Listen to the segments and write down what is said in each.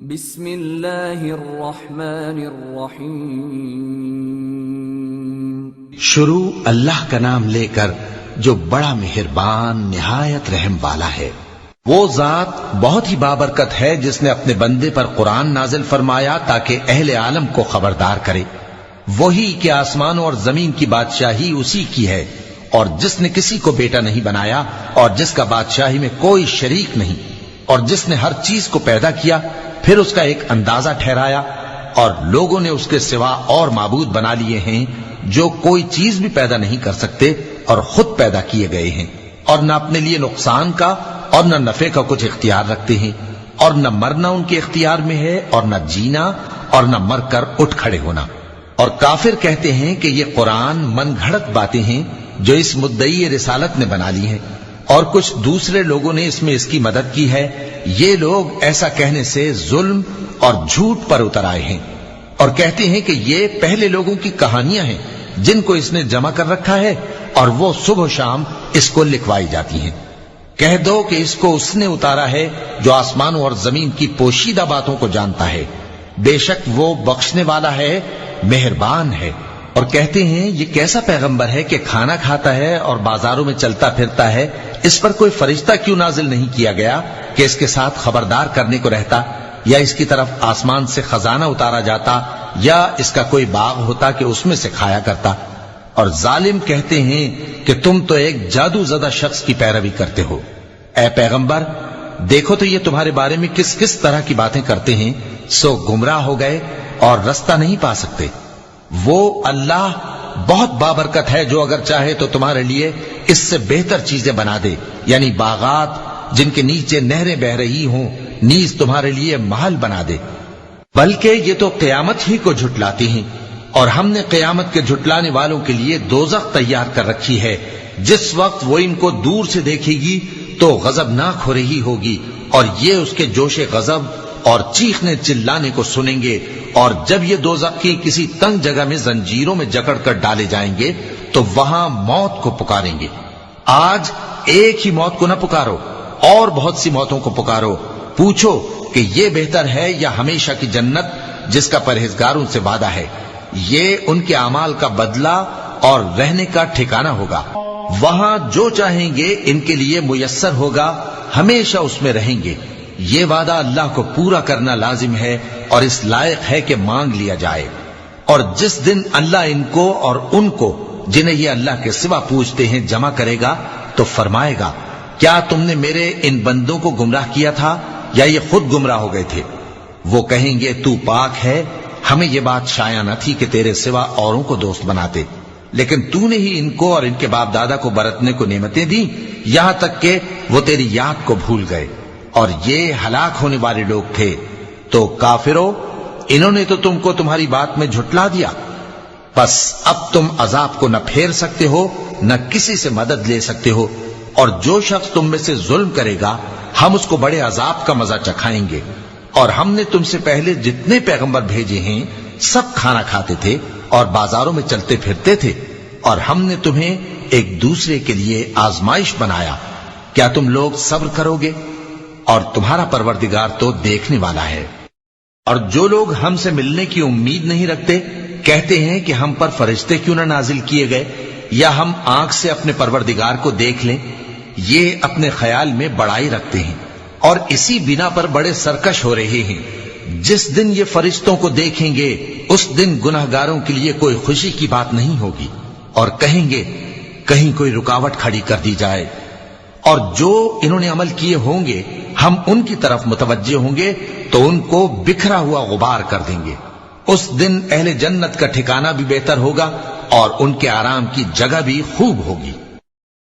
بسم اللہ الرحمن الرحیم۔ شروع اللہ کا نام لے کر جو بڑا مہربان نہایت رحم والا ہے۔ وہ ذات بہت ہی بابرکت ہے جس نے اپنے بندے پر قرآن نازل فرمایا تاکہ اہل عالم کو خبردار کرے۔ وہی کہ آسمانوں اور زمین کی بادشاہی اسی کی ہے، اور جس نے کسی کو بیٹا نہیں بنایا اور جس کا بادشاہی میں کوئی شریک نہیں، اور جس نے ہر چیز کو پیدا کیا پھر اس کا ایک اندازہ ٹھہرایا، اور لوگوں نے اس کے سوا اور معبود بنا لیے ہیں جو کوئی چیز بھی پیدا نہیں کر سکتے اور خود پیدا کیے گئے ہیں، اور نہ اپنے لیے نقصان کا اور نہ نفع کا کچھ اختیار رکھتے ہیں، اور نہ مرنا ان کے اختیار میں ہے اور نہ جینا اور نہ مر کر اٹھ کھڑے ہونا۔ اور کافر کہتے ہیں کہ یہ قرآن من گھڑت باتیں ہیں جو اس مدعی رسالت نے بنا لی ہیں، اور کچھ دوسرے لوگوں نے اس میں اس کی مدد کی ہے۔ یہ لوگ ایسا کہنے سے ظلم اور جھوٹ پر اتر آئے ہیں، اور کہتے ہیں کہ یہ پہلے لوگوں کی کہانیاں ہیں جن کو اس نے جمع کر رکھا ہے، اور وہ صبح و شام اس کو لکھوائی جاتی ہیں۔ کہہ دو کہ اس کو اس نے اتارا ہے جو آسمانوں اور زمین کی پوشیدہ باتوں کو جانتا ہے، بے شک وہ بخشنے والا ہے، مہربان ہے۔ اور کہتے ہیں یہ کیسا پیغمبر ہے کہ کھانا کھاتا ہے اور بازاروں میں چلتا پھرتا ہے، اس پر کوئی فرشتہ کیوں نازل نہیں کیا گیا کہ اس کے ساتھ خبردار کرنے کو رہتا، یا اس کی طرف آسمان سے خزانہ اتارا جاتا، یا اس کا کوئی باغ ہوتا کہ اس میں سے کھایا کرتا۔ اور ظالم کہتے ہیں کہ تم تو ایک جادو زدہ شخص کی پیروی کرتے ہو۔ اے پیغمبر دیکھو تو یہ تمہارے بارے میں کس کس طرح کی باتیں کرتے ہیں، سو گمراہ ہو گئے اور رستہ نہیں پا سکتے۔ وہ اللہ بہت بابرکت ہے جو اگر چاہے تو تمہارے لیے اس سے بہتر چیزیں بنا دے، یعنی باغات جن کے نیچے نہریں بہ رہی ہوں، نیز تمہارے لیے محل بنا دے۔ بلکہ یہ تو قیامت ہی کو جھٹلاتی ہیں، اور ہم نے قیامت کے جھٹلانے والوں کے لیے دوزخ تیار کر رکھی ہے، جس وقت وہ ان کو دور سے دیکھے گی تو غضبناک ہو رہی ہوگی، اور یہ اس کے جوش غضب اور چیخنے چلانے کو سنیں گے۔ اور جب یہ دوزخ کی کسی تنگ جگہ میں زنجیروں میں جکڑ کر ڈالے جائیں گے تو وہاں موت کو پکاریں گے۔ آج ایک ہی موت کو نہ پکارو، اور بہت سی موتوں کو پکارو، پوچھو کہ یہ بہتر ہے یا ہمیشہ کی جنت جس کا پرہیزگاروں سے وعدہ ہے۔ یہ ان کے اعمال کا بدلہ اور رہنے کا ٹھکانہ ہوگا، وہاں جو چاہیں گے ان کے لیے میسر ہوگا، ہمیشہ اس میں رہیں گے۔ یہ وعدہ اللہ کو پورا کرنا لازم ہے اور اس لائق ہے کہ مانگ لیا جائے۔ اور جس دن اللہ ان کو اور ان کو جنہیں یہ اللہ کے سوا پوچھتے ہیں جمع کرے گا تو فرمائے گا، کیا تم نے میرے ان بندوں کو گمراہ کیا تھا یا یہ خود گمراہ ہو گئے تھے؟ وہ کہیں گے تو پاک ہے، ہمیں یہ بات شایع نہ تھی کہ تیرے سوا اوروں کو دوست بناتے، لیکن تو نے ہی ان کو اور ان کے باپ دادا کو برتنے کو نعمتیں دی، یہاں تک کہ وہ تیری یاد کو بھول گئے، اور یہ ہلاک ہونے والے لوگ تھے۔ تو کافرو، انہوں نے تو تم کو تمہاری بات میں جھٹلا دیا، بس اب تم عذاب کو نہ پھیر سکتے ہو نہ کسی سے مدد لے سکتے ہو، اور جو شخص تم میں سے ظلم کرے گا ہم اس کو بڑے عذاب کا مزہ چکھائیں گے۔ اور ہم نے تم سے پہلے جتنے پیغمبر بھیجے ہیں سب کھانا کھاتے تھے اور بازاروں میں چلتے پھرتے تھے، اور ہم نے تمہیں ایک دوسرے کے لیے آزمائش بنایا، کیا تم لوگ صبر کرو گے؟ اور تمہارا پروردگار تو دیکھنے والا ہے۔ اور جو لوگ ہم سے ملنے کی امید نہیں رکھتے کہتے ہیں کہ ہم پر فرشتے کیوں نہ نازل کیے گئے، یا ہم آنکھ سے اپنے پروردگار کو دیکھ لیں۔ یہ اپنے خیال میں بڑائی رکھتے ہیں اور اسی بنا پر بڑے سرکش ہو رہے ہیں۔ جس دن یہ فرشتوں کو دیکھیں گے اس دن گناہگاروں کے لیے کوئی خوشی کی بات نہیں ہوگی، اور کہیں گے کہیں کوئی رکاوٹ کھڑی کر دی جائے۔ اور جو انہوں نے عمل کیے ہوں گے ہم ان کی طرف متوجہ ہوں گے تو ان کو بکھرا ہوا غبار کر دیں گے۔ اس دن اہل جنت کا ٹھکانہ بھی بہتر ہوگا اور ان کے آرام کی جگہ بھی خوب ہوگی۔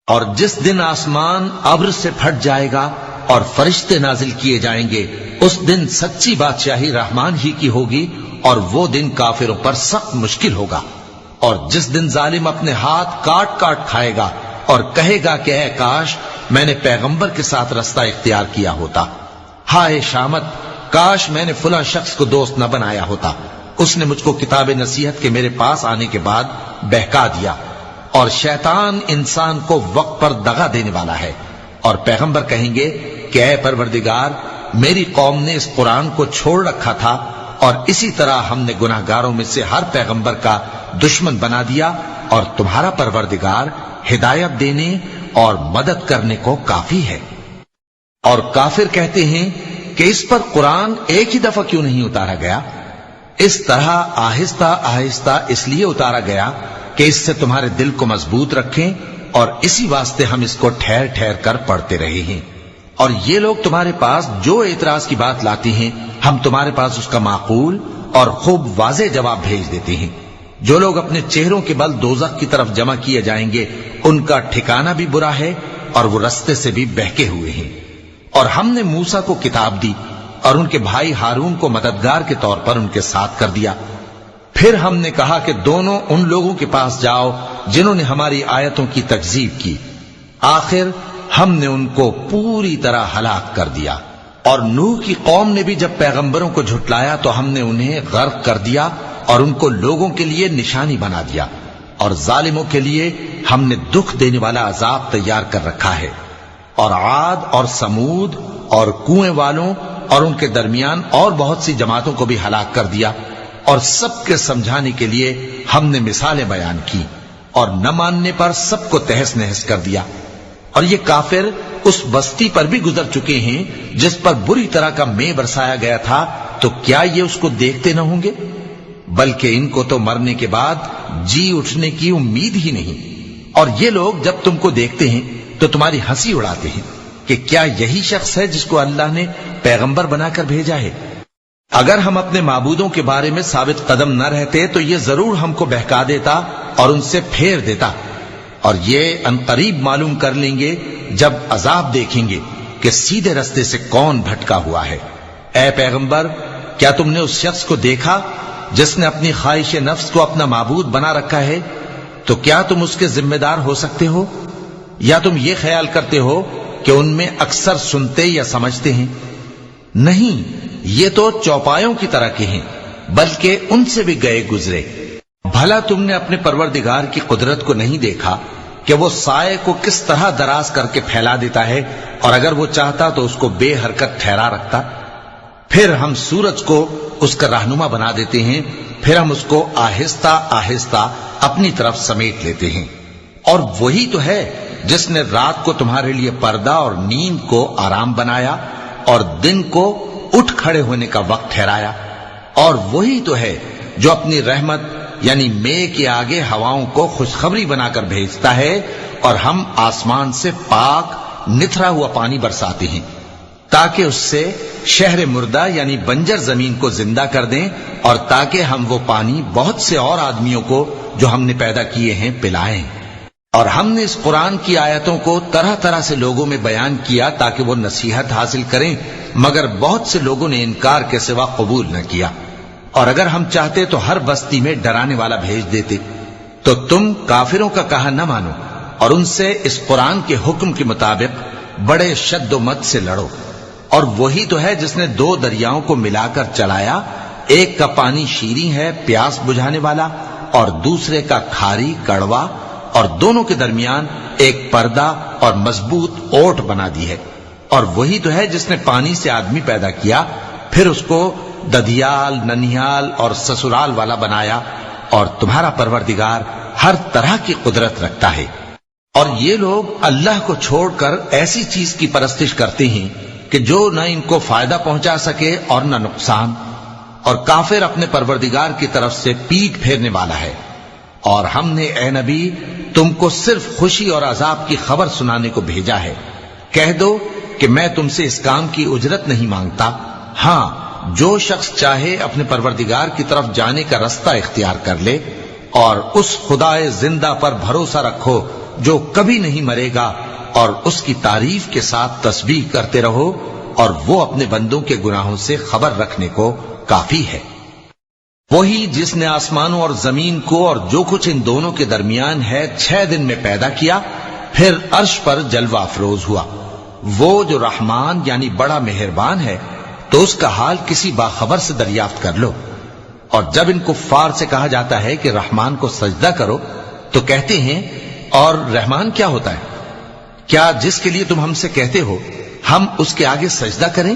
اور جس دن آسمان ابر سے پھٹ جائے گا اور فرشتے نازل کیے جائیں گے اس دن سچی بادشاہی رحمان ہی کی ہوگی، اور وہ دن کافروں پر سخت مشکل ہوگا۔ اور جس دن ظالم اپنے ہاتھ کاٹ کاٹ کھائے گا اور کہے گا کہ اے کاش میں نے پیغمبر کے ساتھ رستہ اختیار کیا ہوتا، ہائے شامت کاش میں نے فلاں شخص کو دوست نہ بنایا ہوتا، اس نے مجھ کو کتاب نصیحت کے میرے پاس آنے کے بعد بہکا دیا۔ اور شیطان انسان کو وقت پر دغا دینے والا ہے۔ اور پیغمبر کہیں گے کہ اے پروردگار میری قوم نے اس قرآن کو چھوڑ رکھا تھا اور اسی طرح ہم نے گناہگاروں میں سے ہر پیغمبر کا دشمن بنا دیا، اور تمہارا پروردگار ہدایت دینے اور مدد کرنے کو کافی ہے۔ اور کافر کہتے ہیں کہ اس پر قرآن ایک ہی دفعہ کیوں نہیں اتارا گیا؟ اس طرح آہستہ آہستہ اس لیے اتارا گیا کہ اس سے تمہارے دل کو مضبوط رکھیں، اور اسی واسطے ہم اس کو ٹھہر ٹھہر کر پڑھتے رہے ہیں۔ اور یہ لوگ تمہارے پاس جو اعتراض کی بات لاتے ہیں، ہم تمہارے پاس اس کا معقول اور خوب واضح جواب بھیج دیتے ہیں۔ جو لوگ اپنے چہروں کے بل دوزخ کی طرف جمع کیے جائیں گے، ان کا ٹھکانہ بھی برا ہے اور وہ رستے سے بھی بہکے ہوئے ہیں۔ اور ہم نے موسیٰ کو کتاب دی اور ان کے بھائی ہارون کو مددگار کے طور پر ان کے ساتھ کر دیا۔ پھر ہم نے کہا کہ دونوں ان لوگوں کے پاس جاؤ جنہوں نے ہماری آیتوں کی تکذیب کی، آخر ہم نے ان کو پوری طرح ہلاک کر دیا۔ اور نوح کی قوم نے بھی جب پیغمبروں کو جھٹلایا تو ہم نے انہیں غرق کر دیا اور ان کو لوگوں کے لیے نشانی بنا دیا، اور ظالموں کے لیے ہم نے دکھ دینے والا عذاب تیار کر رکھا ہے۔ اور عاد اور سمود اور کنویں والوں اور ان کے درمیان اور بہت سی جماعتوں کو بھی ہلاک کر دیا، اور سب کے سمجھانے کے لیے ہم نے مثالیں بیان کی، اور نہ ماننے پر سب کو تہس نہس کر دیا۔ اور یہ کافر اس بستی پر بھی گزر چکے ہیں جس پر بری طرح کا مے برسایا گیا تھا، تو کیا یہ اس کو دیکھتے نہ ہوں گے؟ بلکہ ان کو تو مرنے کے بعد جی اٹھنے کی امید ہی نہیں۔ اور یہ لوگ جب تم کو دیکھتے ہیں تو تمہاری ہنسی اڑاتے ہیں کہ کیا یہی شخص ہے جس کو اللہ نے پیغمبر بنا کر بھیجا ہے؟ اگر ہم اپنے معبودوں کے بارے میں ثابت قدم نہ رہتے تو یہ ضرور ہم کو بہکا دیتا اور ان سے پھیر دیتا، اور یہ عنقریب معلوم کر لیں گے جب عذاب دیکھیں گے کہ سیدھے رستے سے کون بھٹکا ہوا ہے۔ اے پیغمبر، کیا تم نے اس شخص کو دیکھا جس نے اپنی خواہش نفس کو اپنا معبود بنا رکھا ہے؟ تو کیا تم اس کے ذمہ دار ہو سکتے ہو؟ یا تم یہ خیال کرتے ہو کہ ان میں اکثر سنتے یا سمجھتے ہیں؟ نہیں، یہ تو چوپایوں کی طرح کے ہیں، بلکہ ان سے بھی گئے گزرے۔ بھلا تم نے اپنے پروردگار کی قدرت کو نہیں دیکھا کہ وہ سائے کو کس طرح دراز کر کے پھیلا دیتا ہے، اور اگر وہ چاہتا تو اس کو بے حرکت ٹھہرا رکھتا؟ پھر ہم سورج کو اس کا رہنما بنا دیتے ہیں، پھر ہم اس کو آہستہ آہستہ اپنی طرف سمیٹ لیتے ہیں۔ اور وہی تو ہے جس نے رات کو تمہارے لیے پردہ اور نیند کو آرام بنایا اور دن کو اٹھ کھڑے ہونے کا وقت ٹھہرایا۔ اور وہی تو ہے جو اپنی رحمت یعنی مے کے آگے ہواؤں کو خوشخبری بنا کر بھیجتا ہے، اور ہم آسمان سے پاک نتھرا ہوا پانی برساتے ہیں تاکہ اس سے شہر مردہ یعنی بنجر زمین کو زندہ کر دیں، اور تاکہ ہم وہ پانی بہت سے اور آدمیوں کو جو ہم نے پیدا کیے ہیں پلائیں۔ اور ہم نے اس قرآن کی آیتوں کو طرح طرح سے لوگوں میں بیان کیا تاکہ وہ نصیحت حاصل کریں، مگر بہت سے لوگوں نے انکار کے سوا قبول نہ کیا۔ اور اگر ہم چاہتے تو ہر بستی میں ڈرانے والا بھیج دیتے، تو تم کافروں کا کہا نہ مانو اور ان سے اس قرآن کے حکم کے مطابق بڑے شد و مت سے لڑو۔ اور وہی تو ہے جس نے دو دریاؤں کو ملا کر چلایا، ایک کا پانی شیریں ہے پیاس بجھانے والا، اور دوسرے کا کھاری کڑوا، اور دونوں کے درمیان ایک پردہ اور مضبوط اوٹ بنا دی ہے۔ اور وہی تو ہے جس نے پانی سے آدمی پیدا کیا، پھر اس کو ددیال، ننیال اور سسرال والا بنایا، اور تمہارا پروردگار ہر طرح کی قدرت رکھتا ہے۔ اور یہ لوگ اللہ کو چھوڑ کر ایسی چیز کی پرستش کرتے ہیں کہ جو نہ ان کو فائدہ پہنچا سکے اور نہ نقصان، اور کافر اپنے پروردگار کی طرف سے پیٹ پھیرنے والا ہے۔ اور ہم نے اے نبی تم کو صرف خوشی اور عذاب کی خبر سنانے کو بھیجا ہے۔ کہہ دو کہ میں تم سے اس کام کی اجرت نہیں مانگتا، ہاں جو شخص چاہے اپنے پروردگار کی طرف جانے کا رستہ اختیار کر لے، اور اس خدائے زندہ پر بھروسہ رکھو جو کبھی نہیں مرے گا، اور اس کی تعریف کے ساتھ تسبیح کرتے رہو، اور وہ اپنے بندوں کے گناہوں سے خبر رکھنے کو کافی ہے۔ وہی جس نے آسمانوں اور زمین کو اور جو کچھ ان دونوں کے درمیان ہے 6 دن میں پیدا کیا، پھر عرش پر جلوہ افروز ہوا۔ وہ جو رحمان یعنی بڑا مہربان ہے، تو اس کا حال کسی باخبر سے دریافت کر لو۔ اور جب ان کفار سے کہا جاتا ہے کہ رحمان کو سجدہ کرو، تو کہتے ہیں اور رحمان کیا ہوتا ہے؟ کیا جس کے لیے تم ہم سے کہتے ہو ہم اس کے آگے سجدہ کریں؟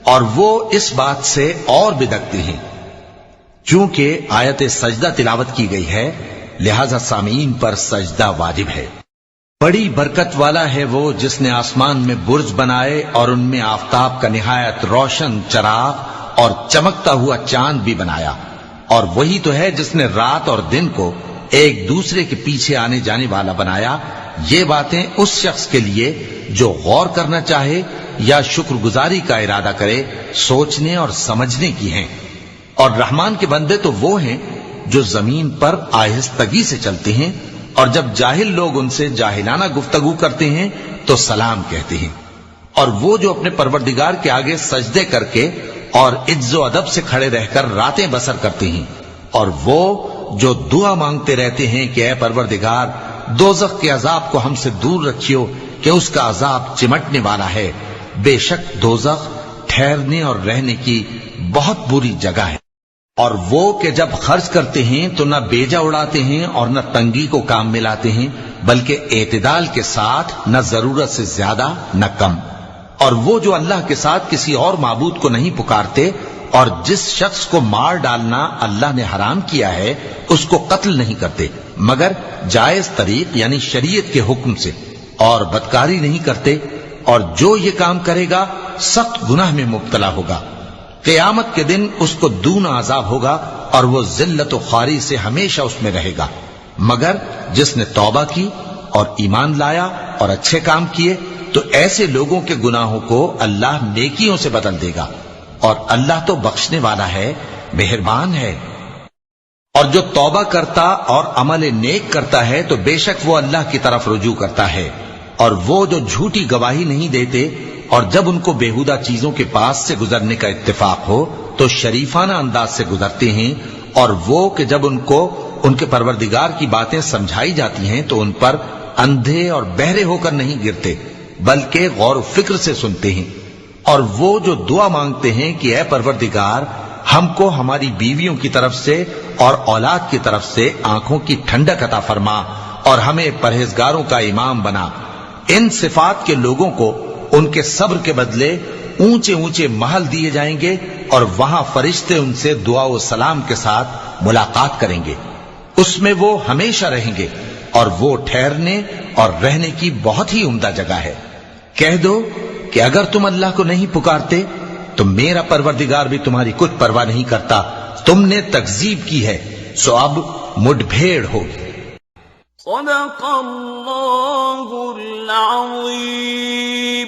اور وہ اس بات سے اور بدکتے ہیں چونکہ آیت سجدہ تلاوت کی گئی ہے، لہذا سامعین پر سجدہ واجب ہے۔ بڑی برکت والا ہے وہ جس نے آسمان میں برج بنائے اور ان میں آفتاب کا نہایت روشن چراغ اور چمکتا ہوا چاند بھی بنایا، اور وہی تو ہے جس نے رات اور دن کو ایک دوسرے کے پیچھے آنے جانے والا بنایا۔ یہ باتیں اس شخص کے لیے جو غور کرنا چاہے یا شکر گزاری کا ارادہ کرے سوچنے اور سمجھنے کی ہیں۔ اور رحمان کے بندے تو وہ ہیں جو زمین پر آہستگی سے چلتے ہیں، اور جب جاہل لوگ ان سے جاہلانہ گفتگو کرتے ہیں تو سلام کہتے ہیں۔ اور وہ جو اپنے پروردگار کے آگے سجدے کر کے اور عز و ادب سے کھڑے رہ کر راتیں بسر کرتے ہیں، اور وہ جو دعا مانگتے رہتے ہیں کہ اے پروردگار دوزخ کے عذاب کو ہم سے دور رکھیو کہ اس کا عذاب چمٹنے والا ہے، بے شک دوزخ ٹھہرنے اور رہنے کی بہت بری جگہ ہے۔ اور وہ کہ جب خرچ کرتے ہیں تو نہ بیجا اڑاتے ہیں اور نہ تنگی کو کام میں لاتے ہیں، بلکہ اعتدال کے ساتھ، نہ ضرورت سے زیادہ نہ کم۔ اور وہ جو اللہ کے ساتھ کسی اور معبود کو نہیں پکارتے، اور جس شخص کو مار ڈالنا اللہ نے حرام کیا ہے اس کو قتل نہیں کرتے مگر جائز طریق یعنی شریعت کے حکم سے، اور بدکاری نہیں کرتے، اور جو یہ کام کرے گا سخت گناہ میں مبتلا ہوگا۔ قیامت کے دن اس کو دونا عذاب ہوگا اور وہ ذلت و خواری سے ہمیشہ اس میں رہے گا، مگر جس نے توبہ کی اور ایمان لایا اور اچھے کام کیے تو ایسے لوگوں کے گناہوں کو اللہ نیکیوں سے بدل دے گا، اور اللہ تو بخشنے والا ہے، مہربان ہے۔ اور جو توبہ کرتا اور عمل نیک کرتا ہے تو بے شک وہ اللہ کی طرف رجوع کرتا ہے۔ اور وہ جو جھوٹی گواہی نہیں دیتے اور جب ان کو بےہودہ چیزوں کے پاس سے گزرنے کا اتفاق ہو تو شریفانہ انداز سے گزرتے ہیں، اور وہ کہ جب ان کو ان کے پروردگار کی باتیں سمجھائی جاتی ہیں تو ان پر اندھے اور بہرے ہو کر نہیں گرتے بلکہ غور و فکر سے سنتے ہیں۔ اور وہ جو دعا مانگتے ہیں کہ اے پروردگار ہم کو ہماری بیویوں کی طرف سے اور اولاد کی طرف سے آنکھوں کی ٹھنڈک عطا فرما اور ہمیں پرہیزگاروں کا امام بنا، ان صفات کے لوگوں کو ان کے صبر کے بدلے اونچے اونچے محل دیے جائیں گے، اور وہاں فرشتے ان سے دعا و سلام کے ساتھ ملاقات کریں گے، اس میں وہ ہمیشہ رہیں گے، اور وہ ٹھہرنے اور رہنے کی بہت ہی عمدہ جگہ ہے۔ کہہ دو کہ اگر تم اللہ کو نہیں پکارتے تو میرا پروردگار بھی تمہاری کچھ پرواہ نہیں کرتا، تم نے تکذیب کی ہے سو اب مڈ بھیڑ ہوگی۔ صدق اللہ العظیم۔